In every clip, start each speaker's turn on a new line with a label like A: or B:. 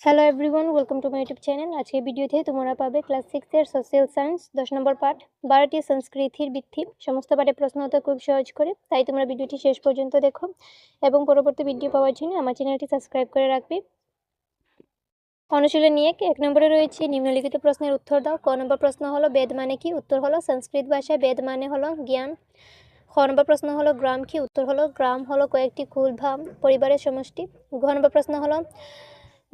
A: Hello everyone, welcome to my YouTube channel. আজকের ভিডিওতে তোমরা পাবে ক্লাস 6 এর সোশ্যাল সায়েন্স 10 নম্বর পাঠ 12টি সংস্কৃতির ভিত্তি। সমস্ত পাঠের প্রশ্ন হতে খুব সহজ করে, তাই তোমরা ভিডিওটি শেষ পর্যন্ত দেখো এবং পরবর্তী ভিডিও পাওয়ার জন্য আমার চ্যানেলটি সাবস্ক্রাইব করে রাখবে। অনুশীলনী 1 নম্বরে রয়েছে নিম্নলিখিত প্রশ্নের উত্তর দাও। ক নম্বর প্রশ্ন হলো বেদ মানে কি? উত্তর হলো সংস্কৃত ভাষায় বেদ মানে হলো জ্ঞান। খ নম্বর প্রশ্ন হলো গ্রাম কি? উত্তর হলো গ্রাম হলো কয়েকটি কুল বা পরিবারের সমষ্টি। ঘ নম্বর প্রশ্ন হলো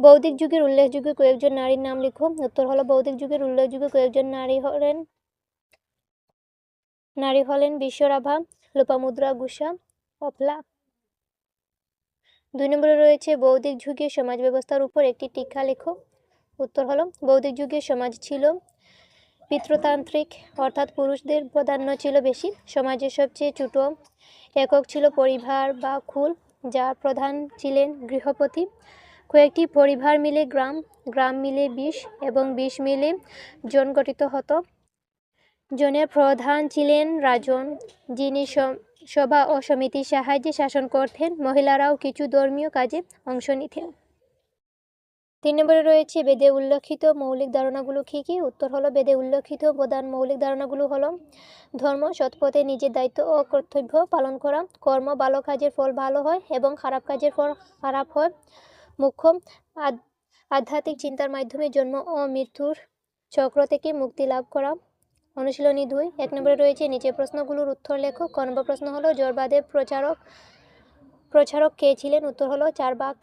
A: বৌদ্ধিক যুগের উল্লেখযোগ্য কয়েকজন নারীর নাম লিখো। উত্তর হলো বৌদ্ধিক যুগের উল্লেখযোগ্য কয়েকজন নারী হলেন বিশ্বরাভা, লোপামুদ্রা গুসা, অফলা। 2 নম্বরে রয়েছে বৌদ্ধিক যুগের সমাজ ব্যবস্থার উপর একটি টিকা লেখো। উত্তর হলো বৌদ্ধিক যুগের সমাজ ছিল পিতৃতান্ত্রিক, অর্থাৎ পুরুষদের প্রাধান্য ছিল বেশি। সমাজের সবচেয়ে ছোট একক ছিল পরিবার বা কুল, যার প্রধান ছিলেন গৃহপতি। কয়েকটি পরিবার মিলে গ্রাম মিলে 20 এবং 20 মিলে জন গঠিত হতো। জনের প্রধান ছিলেন রাজন, যিনি সভা ও সমিতির সাহায্যে শাসন করতেন। মহিলারাও কিছু ধর্মীয় কাজে অংশ নিতেন। 3 নম্বরে রয়েছে বেদে উল্লেখিত মৌলিক ধারণাগুলো কি কি? উত্তর হলো বেদে উল্লেখিত প্রধান মৌলিক ধারণাগুলো হলো ধর্ম, সৎপথে নিজের দায়িত্ব ও কর্তব্য পালন করা, কর্ম, ভালো কাজের ফল ভালো হয় এবং খারাপ কাজের ফল খারাপ হয়, মুখ্য আধ্যাত্মিক চিন্তার মাধ্যমে জন্ম ও মৃত্যুর চক্র থেকে মুক্তি লাভ করা। অনুশীলনী 2 1 নম্বরে রয়েছে নিচের প্রশ্নগুলোর উত্তর লেখো। ক নম্বর প্রশ্ন হলো জড়বাদের প্রচারক কে ছিলেন? উত্তর হলো চার্বাক।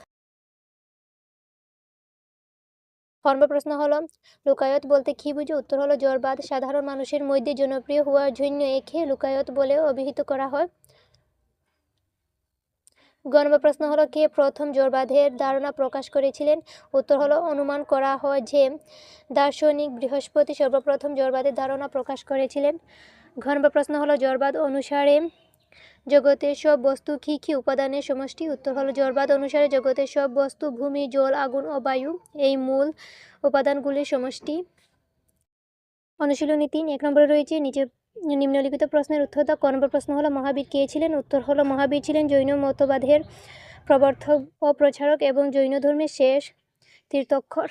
A: খ নম্বর প্রশ্ন হলো লোকায়ত বলতে কি বুঝো? উত্তর হলো জড়বাদ সাধারণ মানুষের মধ্যে জনপ্রিয় হওয়ার জন্য একে লোকায়ত বলে অভিহিত করা হয়। গ নম্বর প্রশ্ন হলো কে প্রথম জড়বাদের ধারণা প্রকাশ করেছিলেন? উত্তর হলো অনুমান করা হয় যে দার্শনিক বৃহস্পতি সর্বপ্রথম জড়বাদের ধারণা প্রকাশ করেছিলেন। ঘ নম্বর প্রশ্ন হলো জড়বাদ অনুসারে জগতের সব বস্তু কি কি উপাদানের সমষ্টি? উত্তর হলো জড়বাদ অনুসারে জগতের সব বস্তু ভূমি, জল, আগুন ও বায়ু এই মূল উপাদানগুলির সমষ্টি। অনুশীলনী 3 1 নম্বরে রয়েছে নিম্নলিখিত প্রশ্নের উত্তর দাও। ক নম্বর প্রশ্ন হলো মহাবীর কে ছিলেন? উত্তর হলো মহাবীর ছিলেন জৈন মতবাদের প্রবর্তক ও প্রচারক এবং জৈন ধর্মের শেষ তীর্থঙ্কর।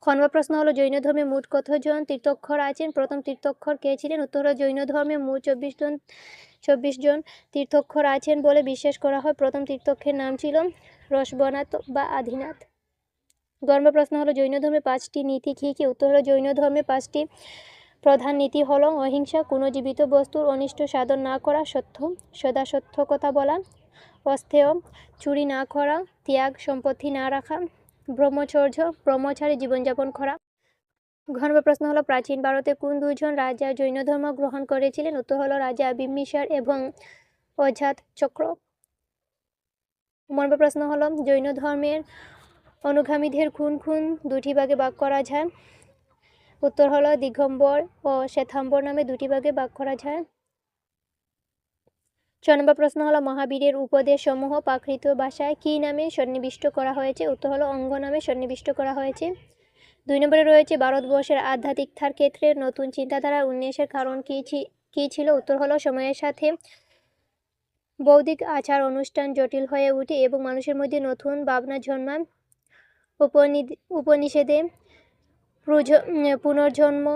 A: খ নম্বর প্রশ্ন হলো জৈন ধর্মে মোট কতজন তীর্থঙ্কর আছেন? প্রথম তীর্থঙ্কর কে ছিলেন? উত্তর হলো জৈন ধর্মে মোট 24 জন তীর্থঙ্কর আছেন বলে বিশ্বাস করা হয়। প্রথম তীর্থঙ্করের নাম ছিল রসবনাথ বা আদিনাথ। গ নম্বর প্রশ্ন হলো জৈন ধর্মে 5টি নীতি কি কি? উত্তর হলো জৈন ধর্মে 5টি প্রধান নীতি হলো অহিংসা, কোনো জীবিত বস্তুর অনিষ্ট সাধন না করা, সদা সত্য কথা বলা, অস্থেয়, চুরি না করা, ত্যাগ, সম্পত্তি না রাখা, ব্রহ্মচারী জীবনযাপন করা। ঘ নম্বর প্রশ্ন হলো প্রাচীন ভারতে কোন দুইজন রাজা জৈন ধর্ম গ্রহণ করেছিলেন? উত্তর হলো রাজা বিম্বিসার এবং অজাত চক্র। গ নম্বর প্রশ্ন হলো জৈন ধর্মের অনুগামীদের কোন কোন দুটি ভাগে ভাগ করা যায়? উত্তর হলো দিগম্বর ও শ্বেতাম্বর নামে দুটি ভাগে ভাগ করা যায়। 6 নম্বর প্রশ্ন হলো মহাবীরের উপদেশ সমূহ প্রাকৃত ভাষায় কি নামে সন্নিবিষ্ট করা হয়েছে? উত্তর হলো অঙ্গ নামে সন্নিবিষ্ট করা হয়েছে। 2 নম্বরে রয়েছে ভারতবর্ষের আধ্যাত্মিকতার ক্ষেত্রে নতুন চিন্তাধারা উন্মেষের কারণ কি ছিল? উত্তর হলো সময়ের সাথে বৌদ্ধিক আচার অনুষ্ঠান জটিল হয়ে ওঠে এবং মানুষের মধ্যে নতুন ভাবনা জন্মায়। উপনিষদে পুনর্জন্ম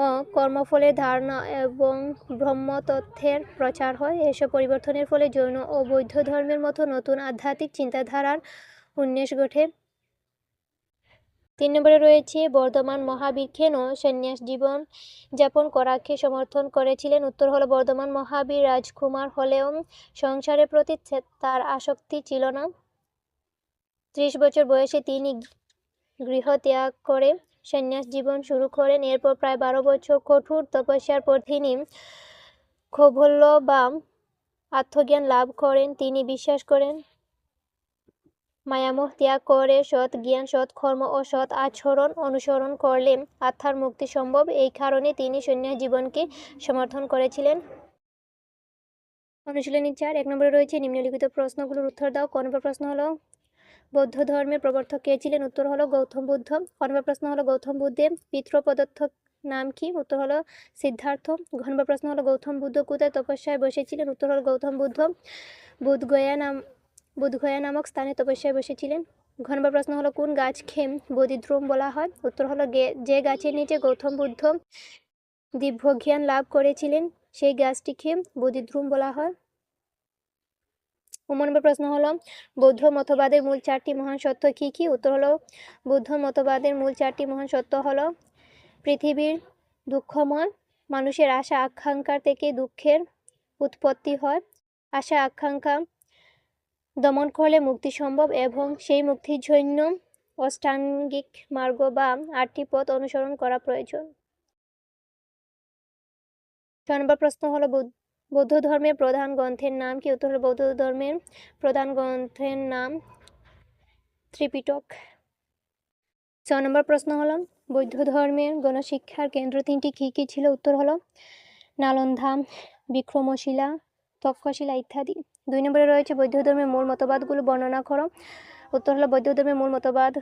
A: ও কর্মফলের ধারণা এবং ব্রহ্মতত্ত্বের প্রচার হয়। এসব পরিবর্তনের ফলে জৈন ও বৌদ্ধ ধর্মের মতো নতুন আধ্যাত্মিক চিন্তাধারার উন্মেষ ঘটে। 3 নম্বরে রয়েছে বর্ধমান মহাবীর কেন সন্ন্যাস জীবন যাপন করাকে সমর্থন করেছিলেন? উত্তর হলো বর্ধমান মহাবীর রাজকুমার হলেও সংসারের প্রতি তার আসক্তি ছিল না। 30 বছর বয়সে তিনি গৃহ ত্যাগ করে সন্ন্যাস জীবন শুরু করেন। এরপর প্রায় 12 বছর কঠোর তপস্যার পর তিনি কৈবল্য বা আত্মজ্ঞান লাভ করেন। তিনি বিশ্বাস করেন মায়ামোহ ত্যাগ করে সৎ জ্ঞান, সৎ কর্ম ও সৎ আচরণ অনুসরণ করলে আত্মার মুক্তি সম্ভব। এই কারণে তিনি সন্ন্যাস জীবনকে সমর্থন করেছিলেন। অনুশীলনী 4 1 নম্বরে রয়েছে নিম্নলিখিত প্রশ্নগুলোর উত্তর দাও। ক নম্বর প্রশ্ন হলো বৌদ্ধ ধর্মের প্রবর্তক কে ছিলেন? উত্তর হলো গৌতম বুদ্ধ। খ নম্বর প্রশ্ন হলো গৌতম বুদ্ধের পিতৃপ্রদত্ত নাম কি? উত্তর হলো সিদ্ধার্থ। ঘ নম্বর প্রশ্ন হলো গৌতম বুদ্ধ কোথায় তপস্যায় বসেছিলেন? উত্তর হলো গৌতম বুদ্ধ বুধগয়া নামক স্থানে তপস্যায় বসেছিলেন। ঘ নম্বর প্রশ্ন হলো কোন গাছকে বোধিদ্রুম বলা হয়? উত্তর হলো যে গাছের নিচে গৌতম বুদ্ধ দিব্যজ্ঞান লাভ করেছিলেন সেই গাছটিকে বোধিদ্রুম বলা হয়। 9 নম্বর প্রশ্ন হলো বৌদ্ধ মতবাদের মূল 4টি মহান সত্য কি কি? উত্তর হলো বৌদ্ধ মতবাদের মূল 4টি মহান সত্য হলো পৃথিবীর দুঃখময়, মানুষের আশা আকাঙ্ক্ষার থেকে দুঃখের উৎপত্তি হয়, আশা আকাঙ্ক্ষা দমন করলে মুক্তি সম্ভব এবং সেই মুক্তির জন্য অষ্টাঙ্গিক মার্গ বা 8টি পথ অনুসরণ করা প্রয়োজন। 6 নম্বর প্রশ্ন হলো বৌদ্ধ ধর্মের প্রধান গ্রন্থের নাম কি? উত্তর হলো বৌদ্ধ ধর্মের প্রধান গ্রন্থের নাম ত্রিপিটক। 6 নম্বর প্রশ্ন হলো বৌদ্ধ ধর্মের গণশিক্ষার কেন্দ্র 3টি কি কি ছিল? উত্তর হলো নালন্দা, বিক্রমশিলা, তক্ষশিলা ইত্যাদি। 2 নম্বরে রয়েছে বৌদ্ধ ধর্মের মূল মতবাদগুলো বর্ণনা করো। উত্তর হলো বৌদ্ধ ধর্মের মূল মতবাদ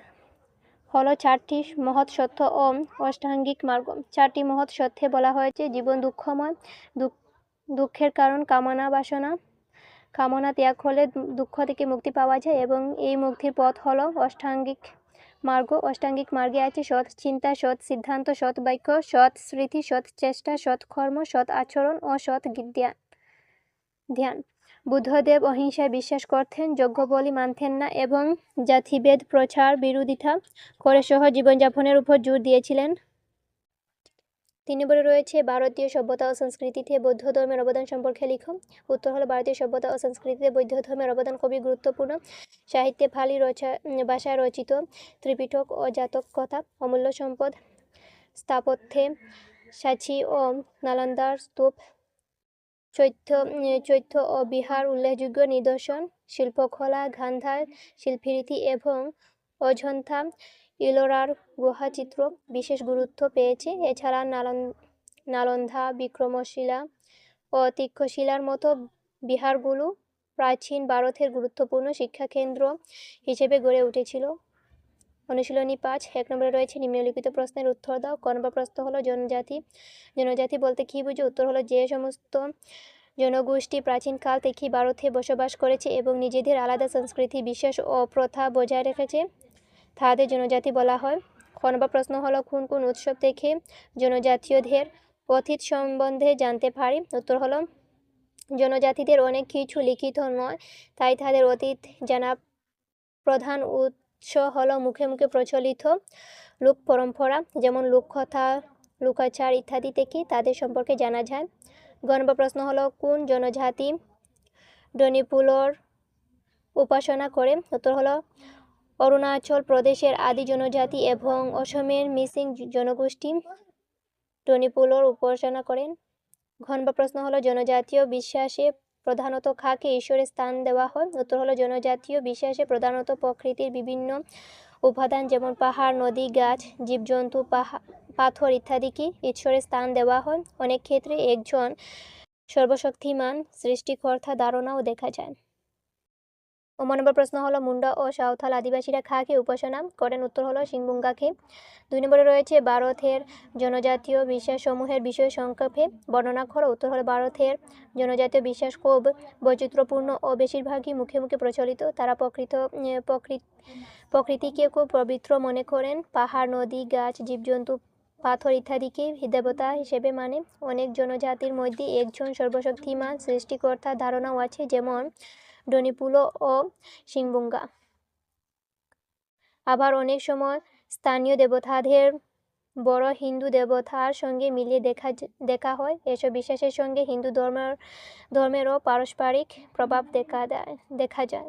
A: হলো 4টি মহৎ সত্য ও অষ্টাঙ্গিক মার্গ। 4টি মহৎ সত্যে বলা হয়েছে জীবন দুঃখময়, দুঃখের কারণ কামনা বাসনা, কামনা ত্যাগ হলে দুঃখ থেকে মুক্তি পাওয়া যায় এবং এই মুক্তির পথ হলো অষ্টাঙ্গিক মার্গ। অষ্টাঙ্গিক মার্গে আছে সৎ চিন্তা, সৎ সিদ্ধান্ত, সৎ বাক্য, সৎ স্মৃতি, সৎ চেষ্টা, সৎ কর্ম, সৎ আচরণ ও সৎ ধ্যান। বুদ্ধদেব অহিংসায় বিশ্বাস করতেন, যজ্ঞবলি মানতেন না এবং জাতিভেদ প্রচার বিরোধিতা করে সহ জীবনযাপনের উপর জোর দিয়েছিলেন। 3 নম্বরে রয়েছে ভারতীয় সভ্যতা ও সংস্কৃতিতে বৌদ্ধ ধর্মের অবদান সম্পর্কে লিখো। উত্তর হলো ভারতীয় সভ্যতা ও সংস্কৃতিতে বৌদ্ধ ধর্মের অবদান খুবই গুরুত্বপূর্ণ। সাহিত্যে পালি ভাষায় রচিত ত্রিপিটক ও জাতক কথা অমূল্য সম্পদ, স্থাপত্যে সাঁচি ও নালন্দার স্তূপ, চৈত্য ও বিহার উল্লেখযোগ্য নিদর্শন, শিল্পকলা, গান্ধার শিল্পরীতি এবং অজন্তা ইলোরার গুহাচিত্র বিশেষ গুরুত্ব পেয়েছে। এছাড়া নালন্দা, বিক্রমশিলা ও তক্ষশিলার মতো বিহারগুলো প্রাচীন ভারতের গুরুত্বপূর্ণ শিক্ষাকেন্দ্র হিসেবে গড়ে উঠেছিল। অনুশীলনী 5 1 নম্বরে রয়েছে নিম্নলিখিত প্রশ্নের উত্তর দাও। ক নম্বর প্রশ্ন হলো জনজাতি। জনজাতি বলতে কি বুঝো? উত্তর হলো যে সমস্ত জনগোষ্ঠী প্রাচীনকাল থেকেই ভারতে বসবাস করেছে এবং নিজেদের আলাদা সংস্কৃতি, বিশ্বাস ও প্রথা বজায় রেখেছে তাদের জনজাতি বলা হয়। খ নম্বর প্রশ্ন হলো কোন কোন উৎসব থেকে জনজাতীয়দের অতীত সম্বন্ধে জানতে পারি? উত্তর হলো জনজাতিদের অনেক কিছু লিখিত নয়, তাই তাদের অতীত জানা প্রধান উৎস হলো মুখে মুখে প্রচলিত লোক পরম্পরা, যেমন লোককথা, লোকাচার ইত্যাদি থেকে তাদের সম্পর্কে জানা যায়। গ নম্বর প্রশ্ন হলো কোন জনজাতি ডনিপুলোর উপাসনা করে? উত্তর হলো অরুণাচল প্রদেশের আদি জনজাতি এবং অসমের মিসিং জনগোষ্ঠী ডনিপুলোর উপাসনা করেন। ঘ নম্বর প্রশ্ন হলো জনজাতীয় বিশ্বাসে প্রধানত কাকে ঈশ্বরের স্থান দেওয়া হয়? উত্তর হলো জনজাতীয় বিশ্বাসে প্রধানত প্রকৃতির বিভিন্ন উপাদান যেমন পাহাড়, নদী, গাছ, জীবজন্তু, পাথর ইত্যাদিকে ঈশ্বরের স্থান দেওয়া হয়। অনেক ক্ষেত্রে একজন সর্বশক্তিমান সৃষ্টিকর্তা ধারণাও দেখা যায়। 9 নম্বর প্রশ্ন হলো মুন্ডা ও সাঁওতাল আদিবাসীরা কাকে উপাসনা করেন? উত্তর হলো সিংবুঙ্গাকে। 2 নম্বরে রয়েছে ভারতের জনজাতীয় বিশ্বাসসমূহের বিষয় সংক্ষেপে বর্ণনা করো। উত্তর হলো ভারতের জনজাতীয় বিশ্বাস খুব বৈচিত্র্যপূর্ণ ও বেশিরভাগই মুখে মুখে প্রচলিত। তারা প্রকৃতিকে খুব পবিত্র মনে করেন। পাহাড়, নদী, গাছ, জীবজন্তু, পাথর ইত্যাদিকে দেবতা হিসেবে মানে। অনেক জনজাতির মধ্যে একজন সর্বশক্তিমান সৃষ্টিকর্তার ধারণাও আছে, যেমন ডনিপুলো ও সিংবুঙ্গা। আবার অনেক সময় স্থানীয় দেবতাদের বড় হিন্দু দেবতার সঙ্গে মিলিয়ে দেখা হয়। এসব বিশ্বাসের সঙ্গে হিন্দু ধর্মেরও পারস্পরিক প্রভাব দেখা যায়।